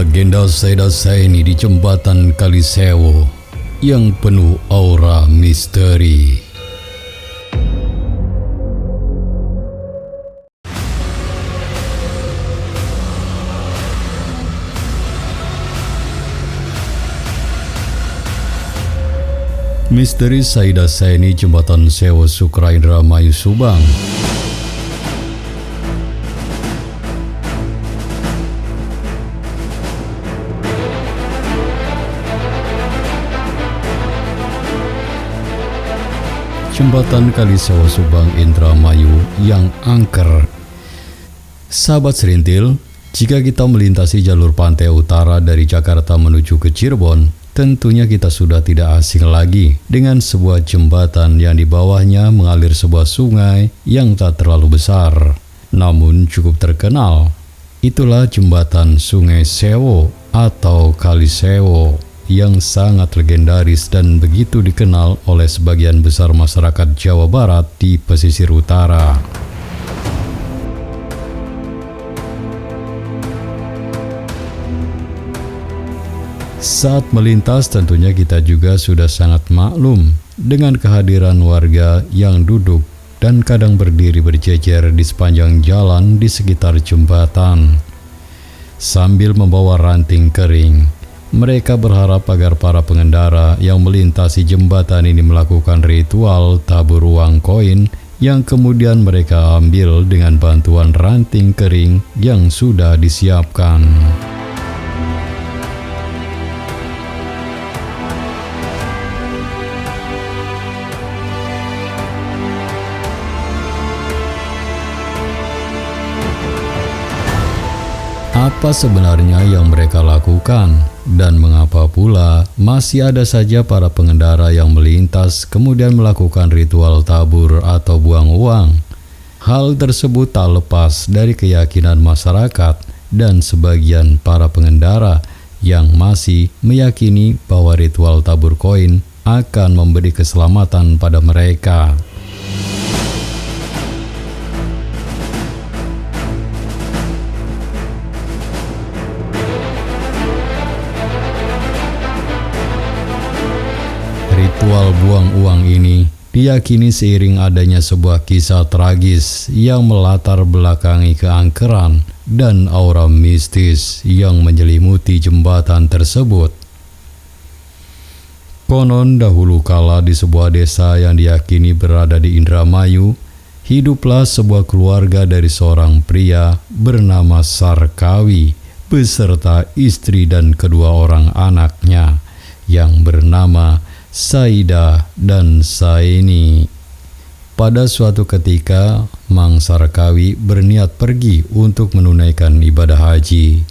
Legenda Saida Saini di jembatan Kalisewu yang penuh aura misteri. Misteri Saida Saini Jembatan Sewu Sukra Indramayu Subang. Jembatan Kalisewu Subang Indramayu yang angker. Sahabat Serintil, jika kita melintasi jalur pantai utara dari Jakarta menuju ke Cirebon, tentunya kita sudah tidak asing lagi dengan sebuah jembatan yang di bawahnya mengalir sebuah sungai yang tak terlalu besar, namun cukup terkenal. Itulah jembatan Sungai Sewu atau Kalisewu yang sangat legendaris dan begitu dikenal oleh sebagian besar masyarakat Jawa Barat di pesisir utara. Saat melintas tentunya kita juga sudah sangat maklum dengan kehadiran warga yang duduk dan kadang berdiri berjejer di sepanjang jalan di sekitar jembatan. Sambil membawa ranting kering, mereka berharap agar para pengendara yang melintasi jembatan ini melakukan ritual tabur uang koin yang kemudian mereka ambil dengan bantuan ranting kering yang sudah disiapkan. Apa sebenarnya yang mereka lakukan dan mengapa pula masih ada saja para pengendara yang melintas kemudian melakukan ritual tabur atau buang uang? Hal tersebut tak lepas dari keyakinan masyarakat dan sebagian para pengendara yang masih meyakini bahwa ritual tabur koin akan memberi keselamatan pada mereka. Ritual buang uang ini diyakini seiring adanya sebuah kisah tragis yang melatar belakangi keangkeran dan aura mistis yang menyelimuti jembatan tersebut. Konon dahulu kala di sebuah desa yang diyakini berada di Indramayu, hiduplah sebuah keluarga dari seorang pria bernama Sarkawi beserta istri dan kedua orang anaknya yang bernama Saida dan Saini. Pada suatu ketika, Mang Sarkawi berniat pergi untuk menunaikan ibadah haji.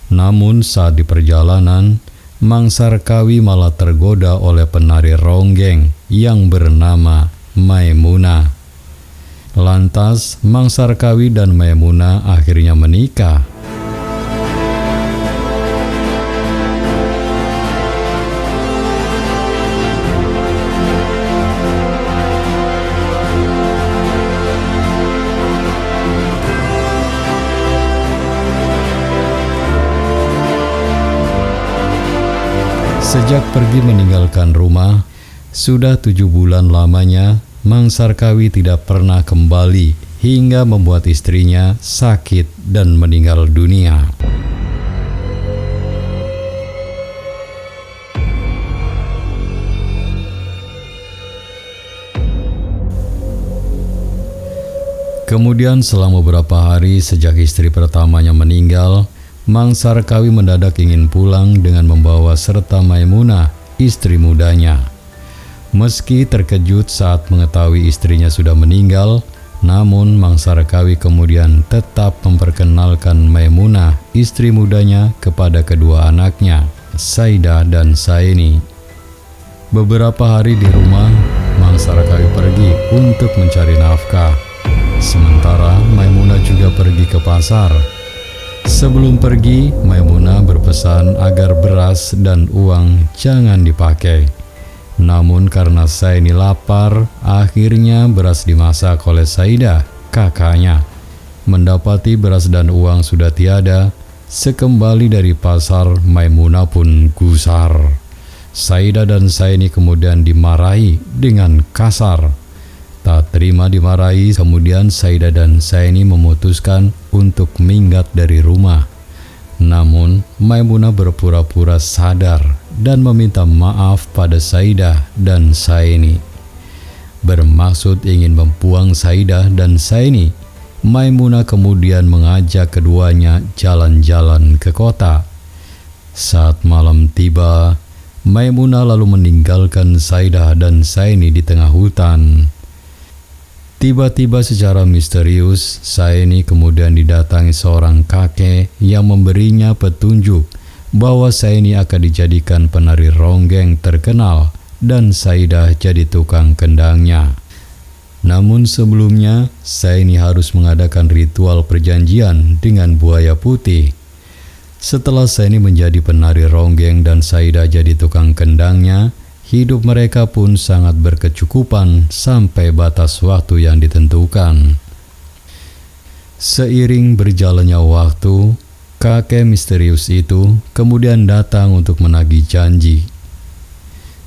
Namun saat di perjalanan, Mang Sarkawi malah tergoda oleh penari ronggeng yang bernama Maimunah. Lantas, Mang Sarkawi dan Maimunah akhirnya menikah. Sejak pergi meninggalkan rumah, sudah 7 bulan lamanya, Mang Sarkawi tidak pernah kembali hingga membuat istrinya sakit dan meninggal dunia. Kemudian selama beberapa hari sejak istri pertamanya meninggal, Mang Sarkawi mendadak ingin pulang dengan membawa serta Maimunah, istri mudanya. Meski terkejut saat mengetahui istrinya sudah meninggal, namun Mang Sarkawi kemudian tetap memperkenalkan Maimunah, istri mudanya, kepada kedua anaknya, Saida dan Saini. Beberapa hari di rumah, Mang Sarkawi pergi untuk mencari nafkah. Sementara Maimunah juga pergi ke pasar. Sebelum pergi, Maimunah berpesan agar beras dan uang jangan dipakai. Namun karena Saini lapar, akhirnya beras dimasak oleh Saida, kakaknya. Mendapati beras dan uang sudah tiada, Sekembali dari pasar, Maimunah pun gusar. Saidah dan Saini kemudian dimarahi dengan kasar. Tak terima dimarahi, kemudian Saidah dan Saini memutuskan untuk minggat dari rumah. Namun, Maimunah berpura-pura sadar dan meminta maaf pada Saidah dan Saini. Bermaksud ingin membuang Saidah dan Saini, Maimunah kemudian mengajak keduanya jalan-jalan ke kota. Saat malam tiba, Maimunah lalu meninggalkan Saidah dan Saini di tengah hutan. Tiba-tiba secara misterius, Saini kemudian didatangi seorang kakek yang memberinya petunjuk bahwa Saini akan dijadikan penari ronggeng terkenal dan Saidah jadi tukang kendangnya. Namun sebelumnya, Saini harus mengadakan ritual perjanjian dengan buaya putih. Setelah Saini menjadi penari ronggeng dan Saidah jadi tukang kendangnya, hidup mereka pun sangat berkecukupan sampai batas waktu yang ditentukan. Seiring berjalannya waktu, kakek misterius itu kemudian datang untuk menagih janji.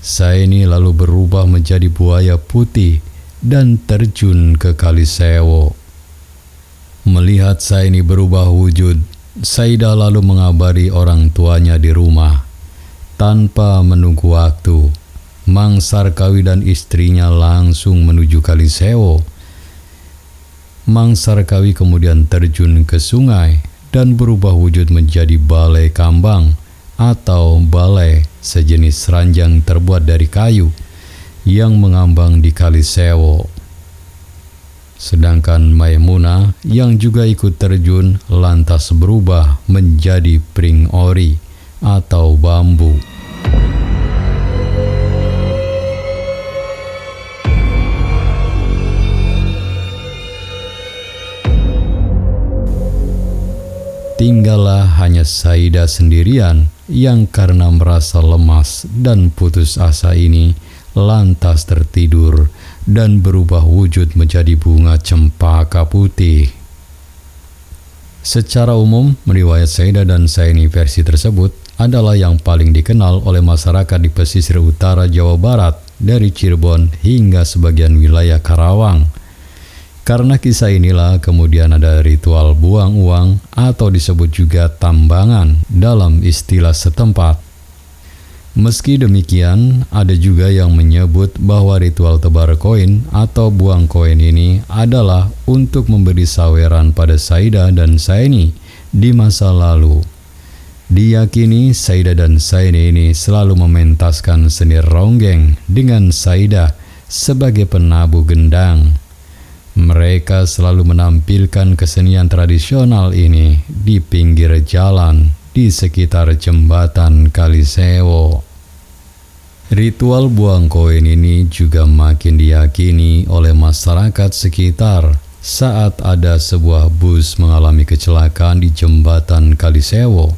Saini lalu berubah menjadi buaya putih dan terjun ke Kali Sewo. Melihat Saini berubah wujud, Saidah lalu mengabari orang tuanya di rumah. Tanpa menunggu waktu, Mang Sarkawi dan istrinya langsung menuju Kali Sewo. Mang Sarkawi kemudian terjun ke sungai dan berubah wujud menjadi balai kambang atau balai, sejenis ranjang terbuat dari kayu yang mengambang di Kali Sewo. Sedangkan Maimunah yang juga ikut terjun lantas berubah menjadi pring ori atau bambu. Tinggallah hanya Saidah sendirian yang karena merasa lemas dan putus asa ini lantas tertidur dan berubah wujud menjadi bunga cempaka putih. Secara umum, riwayat Saidah dan Saini versi tersebut adalah yang paling dikenal oleh masyarakat di pesisir utara Jawa Barat dari Cirebon hingga sebagian wilayah Karawang. Karena kisah inilah kemudian ada ritual buang uang atau disebut juga tambangan dalam istilah setempat. Meski demikian, ada juga yang menyebut bahwa ritual tebar koin atau buang koin ini adalah untuk memberi saweran pada Saidah dan Saini di masa lalu. Diyakini Saidah dan Saini ini selalu mementaskan seni ronggeng dengan Saidah sebagai penabuh gendang. Mereka selalu menampilkan kesenian tradisional ini di pinggir jalan di sekitar jembatan Kali Sewo. Ritual buang koin ini juga makin diyakini oleh masyarakat sekitar saat ada sebuah bus mengalami kecelakaan di jembatan Kali Sewo.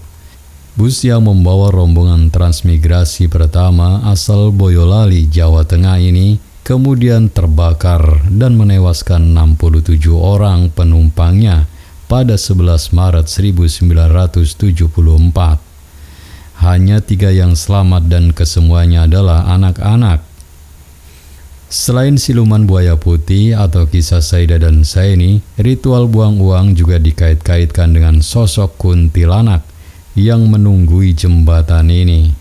Bus yang membawa rombongan transmigrasi pertama asal Boyolali, Jawa Tengah ini kemudian terbakar dan menewaskan 67 orang penumpangnya pada 11 Maret 1974. Hanya 3 yang selamat dan kesemuanya adalah anak-anak. Selain siluman buaya putih atau kisah Saidah dan Saini, ritual buang uang juga dikait-kaitkan dengan sosok kuntilanak yang menunggui jembatan ini.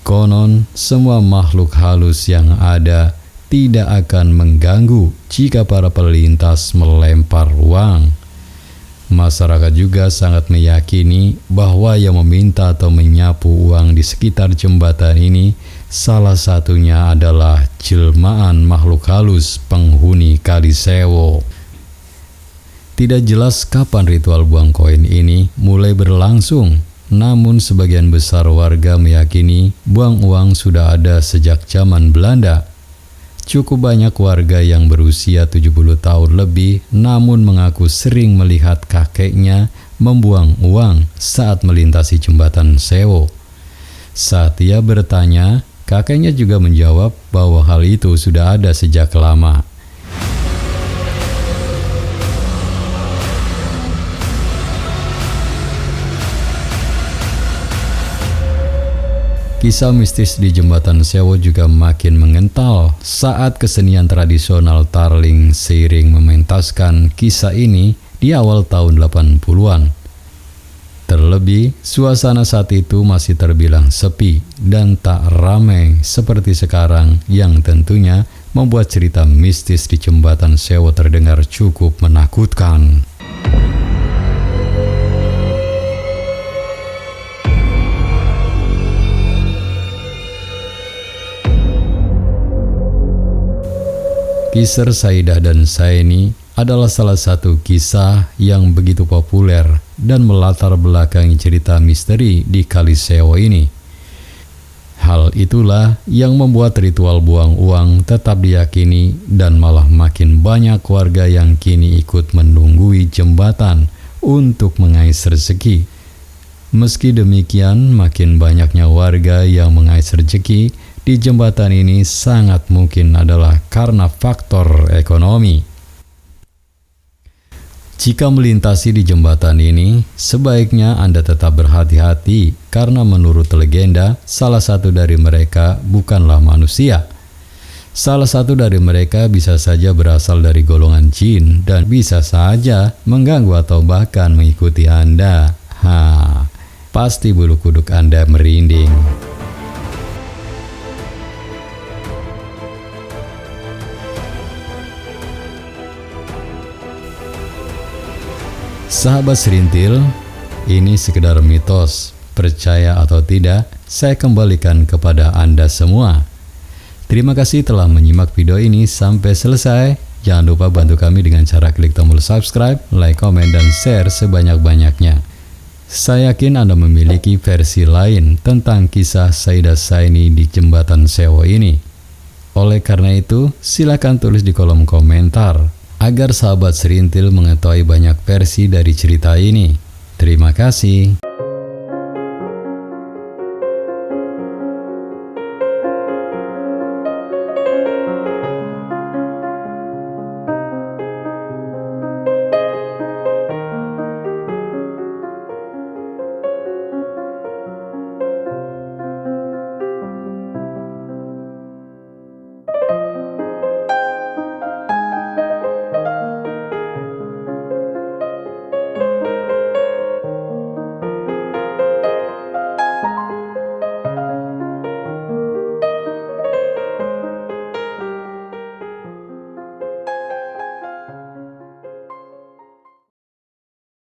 Konon, semua makhluk halus yang ada tidak akan mengganggu jika para pelintas melempar uang. Masyarakat juga sangat meyakini bahwa yang meminta atau menyapu uang di sekitar jembatan ini salah satunya adalah jelmaan makhluk halus penghuni Kali Sewo. Tidak jelas kapan ritual buang koin ini mulai berlangsung, namun sebagian besar warga meyakini buang uang sudah ada sejak zaman Belanda. Cukup banyak warga yang berusia 70 tahun lebih namun mengaku sering melihat kakeknya membuang uang saat melintasi jembatan Sewo. Saat ia bertanya, kakeknya juga menjawab bahwa hal itu sudah ada sejak lama. Kisah mistis di Jembatan Sewu juga makin mengental saat kesenian tradisional Tarling seiring mementaskan kisah ini di awal tahun 80-an. Terlebih, suasana saat itu masih terbilang sepi dan tak ramai seperti sekarang yang tentunya membuat cerita mistis di Jembatan Sewu terdengar cukup menakutkan. Kisah Saidah dan Saini adalah salah satu kisah yang begitu populer dan melatar belakangi cerita misteri di Kali Sewu ini. Hal itulah yang membuat ritual buang uang tetap diyakini dan malah makin banyak warga yang kini ikut menunggui jembatan untuk mengais rezeki. Meski demikian, makin banyaknya warga yang mengais rezeki di jembatan ini sangat mungkin adalah karena faktor ekonomi. Jika melintasi di jembatan ini, sebaiknya Anda tetap berhati-hati karena menurut legenda, salah satu dari mereka bukanlah manusia. Salah satu dari mereka bisa saja berasal dari golongan jin dan bisa saja mengganggu atau bahkan mengikuti Anda. Pasti bulu kuduk Anda merinding. Sahabat Serintil, ini sekedar mitos, percaya atau tidak, saya kembalikan kepada Anda semua. Terima kasih telah menyimak video ini sampai selesai. Jangan lupa bantu kami dengan cara klik tombol subscribe, like, komen, dan share sebanyak-banyaknya. Saya yakin Anda memiliki versi lain tentang kisah Saidah Saini di Jembatan Sewu ini. Oleh karena itu, silakan tulis di kolom komentar agar sahabat Serintil mengetahui banyak versi dari cerita ini. Terima kasih.